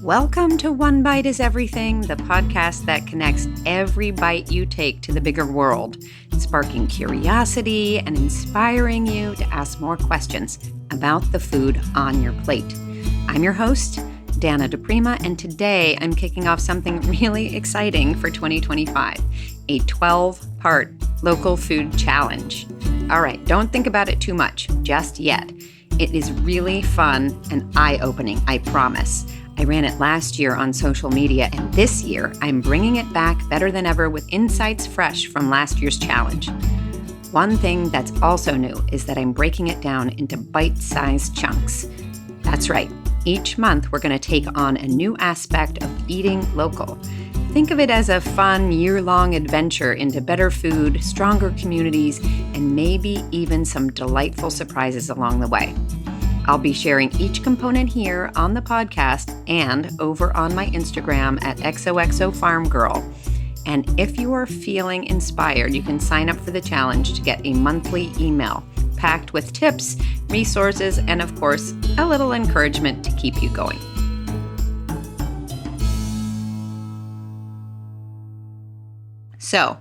Welcome to One Bite is Everything, the podcast that connects every bite you take to the bigger world, sparking curiosity and inspiring you to ask more questions about the food on your plate. I'm your host, Dana DePrima, and today I'm kicking off something really exciting for 2025, a 12-part local food challenge. All right, don't think about it too much just yet. It is really fun and eye-opening, I promise. I ran it last year on social media, and this year I'm bringing it back better than ever with insights fresh from last year's challenge. One thing that's also new is that I'm breaking it down into bite-sized chunks. That's right. Each month we're going to take on a new aspect of eating local. Think of it as a fun year-long adventure into better food, stronger communities, and maybe even some delightful surprises along the way. I'll be sharing each component here on the podcast and over on my Instagram at XOXOFarmGirl. And if you are feeling inspired, you can sign up for the challenge to get a monthly email packed with tips, resources, and of course, a little encouragement to keep you going. So,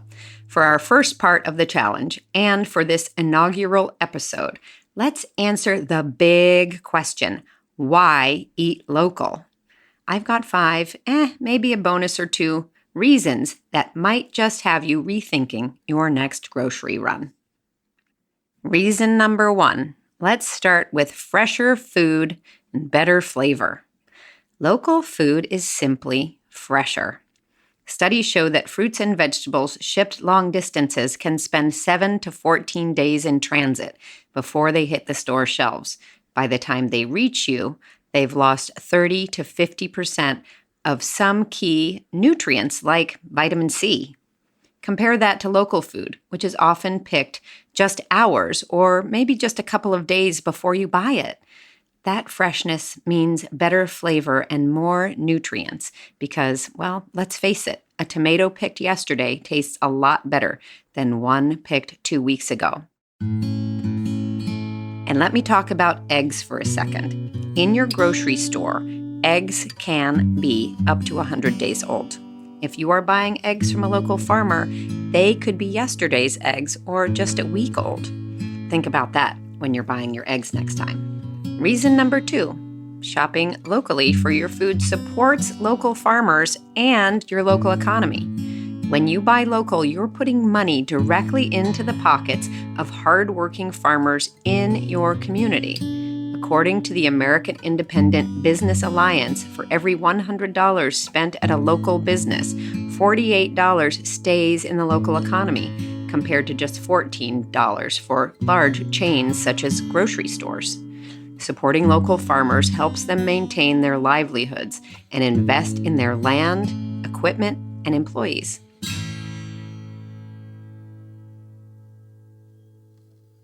for our first part of the challenge and for this inaugural episode, let's answer the big question, why eat local? I've got 5, maybe a bonus or 2, reasons that might just have you rethinking your next grocery run. Reason number 1, let's start with fresher food and better flavor. Local food is simply fresher. Studies show that fruits and vegetables shipped long distances can spend 7 to 14 days in transit before they hit the store shelves. By the time they reach you, they've lost 30 to 50% of some key nutrients like vitamin C. Compare that to local food, which is often picked just hours or maybe just a couple of days before you buy it. That freshness means better flavor and more nutrients because, well, let's face it, a tomato picked yesterday tastes a lot better than one picked 2 weeks ago. And let me talk about eggs for a second. In your grocery store, eggs can be up to 100 days old. If you are buying eggs from a local farmer, they could be yesterday's eggs or just a week old. Think about that when you're buying your eggs next time. Reason number 2, shopping locally for your food supports local farmers and your local economy. When you buy local, you're putting money directly into the pockets of hardworking farmers in your community. According to the American Independent Business Alliance, for every $100 spent at a local business, $48 stays in the local economy, compared to just $14 for large chains such as grocery stores. Supporting local farmers helps them maintain their livelihoods and invest in their land, equipment, and employees.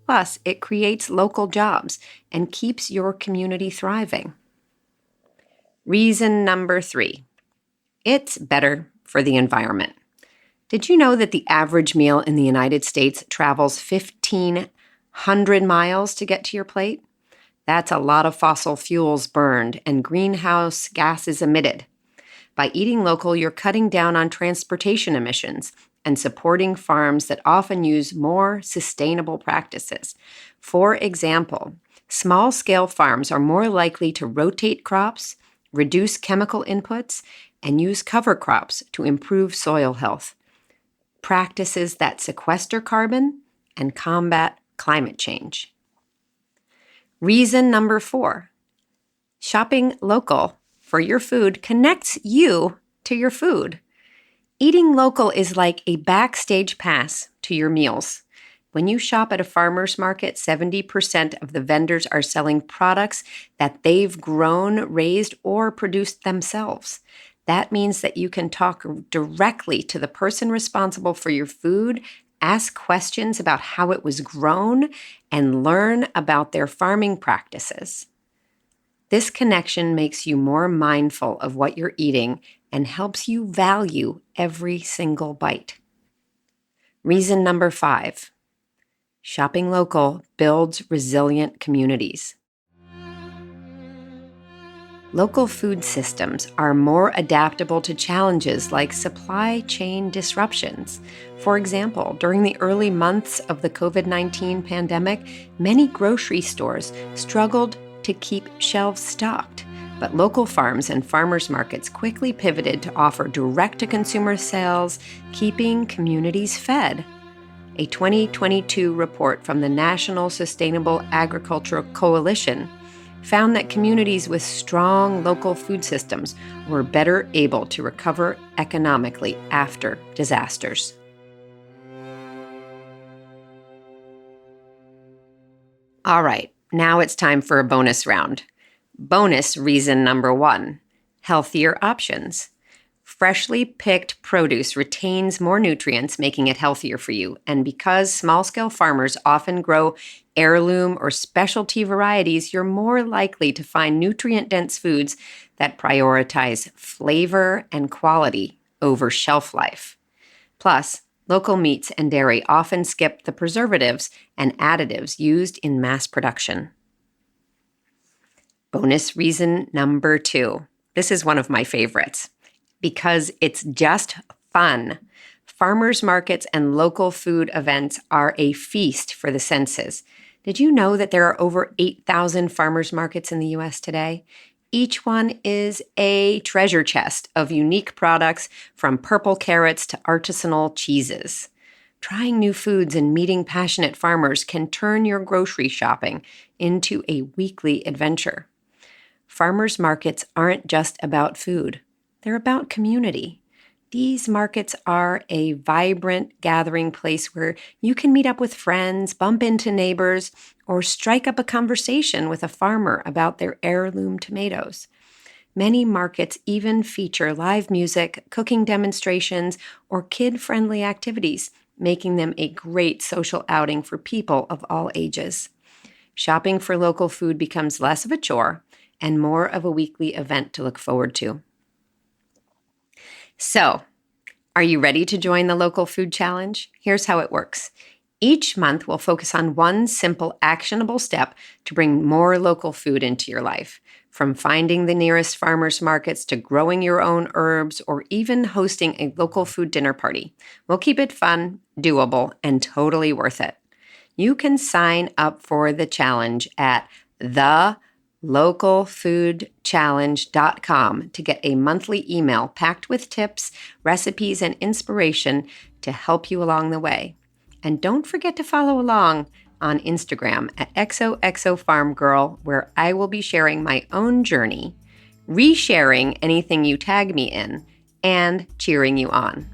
Plus, it creates local jobs and keeps your community thriving. Reason number 3, it's better for the environment. Did you know that the average meal in the United States travels 1,500 miles to get to your plate? That's a lot of fossil fuels burned and greenhouse gases emitted. By eating local, you're cutting down on transportation emissions and supporting farms that often use more sustainable practices. For example, small-scale farms are more likely to rotate crops, reduce chemical inputs, and use cover crops to improve soil health. Practices that sequester carbon and combat climate change. Reason number 4, shopping local for your food connects you to your food. Eating local is like a backstage pass to your meals. When you shop at a farmer's market, 70% of the vendors are selling products that they've grown, raised, or produced themselves. That means that you can talk directly to the person responsible for your food, ask questions about how it was grown, and learn about their farming practices. This connection makes you more mindful of what you're eating and helps you value every single bite. Reason number 5, shopping local builds resilient communities. Local food systems are more adaptable to challenges like supply chain disruptions. For example, during the early months of the COVID-19 pandemic, many grocery stores struggled to keep shelves stocked. But local farms and farmers markets quickly pivoted to offer direct-to-consumer sales, keeping communities fed. A 2022 report from the National Sustainable Agricultural Coalition found that communities with strong local food systems were better able to recover economically after disasters. All right, now it's time for a bonus round. Bonus reason number 1, healthier options. Freshly picked produce retains more nutrients, making it healthier for you. And because small-scale farmers often grow heirloom or specialty varieties, you're more likely to find nutrient-dense foods that prioritize flavor and quality over shelf life. Plus, local meats and dairy often skip the preservatives and additives used in mass production. Bonus reason number 2. This is one of my favorites. Because it's just fun. Farmers markets and local food events are a feast for the senses. Did you know that there are over 8,000 farmers markets in the U.S. today? Each one is a treasure chest of unique products, from purple carrots to artisanal cheeses. Trying new foods and meeting passionate farmers can turn your grocery shopping into a weekly adventure. Farmers markets aren't just about food. They're about community. These markets are a vibrant gathering place where you can meet up with friends, bump into neighbors, or strike up a conversation with a farmer about their heirloom tomatoes. Many markets even feature live music, cooking demonstrations, or kid-friendly activities, making them a great social outing for people of all ages. Shopping for local food becomes less of a chore and more of a weekly event to look forward to. So, are you ready to join the Local Food Challenge? Here's how it works. Each month, we'll focus on one simple, actionable step to bring more local food into your life. From finding the nearest farmers markets to growing your own herbs or even hosting a local food dinner party. We'll keep it fun, doable, and totally worth it. You can sign up for the challenge at thelocalfoodchallenge.com to get a monthly email packed with tips, recipes, and inspiration to help you along the way. And don't forget to follow along on Instagram at XOXOFarmGirl, where I will be sharing my own journey, resharing anything you tag me in, and cheering you on.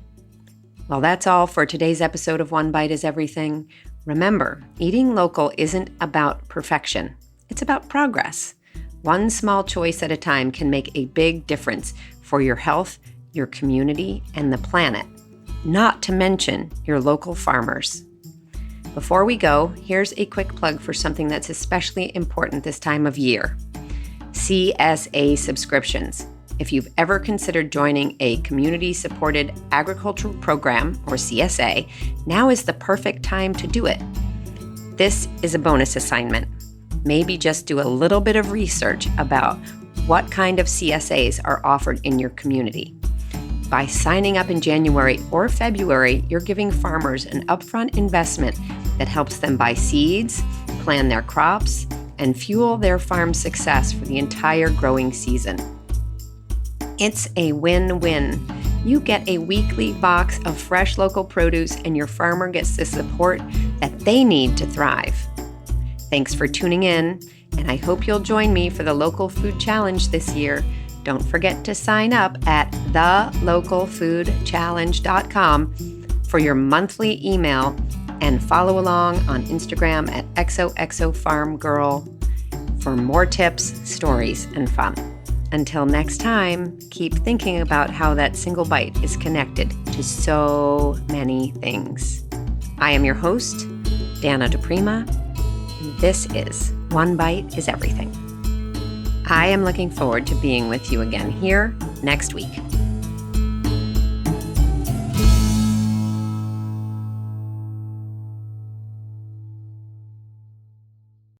Well, that's all for today's episode of One Bite is Everything. Remember, eating local isn't about perfection. It's about progress. One small choice at a time can make a big difference for your health, your community, and the planet, not to mention your local farmers. Before we go, here's a quick plug for something that's especially important this time of year: CSA subscriptions. If you've ever considered joining a community-supported agricultural program, or CSA, now is the perfect time to do it. This is a bonus assignment. Maybe just do a little bit of research about what kind of CSAs are offered in your community. By signing up in January or February, you're giving farmers an upfront investment that helps them buy seeds, plan their crops, and fuel their farm success for the entire growing season. It's a win-win. You get a weekly box of fresh local produce, and your farmer gets the support that they need to thrive. Thanks for tuning in, and I hope you'll join me for the Local Food Challenge this year. Don't forget to sign up at thelocalfoodchallenge.com for your monthly email, and follow along on Instagram at XOXOFarmGirl for more tips, stories, and fun. Until next time, keep thinking about how that single bite is connected to so many things. I am your host, Dana DePrima. This is One Bite is Everything. I am looking forward to being with you again here next week.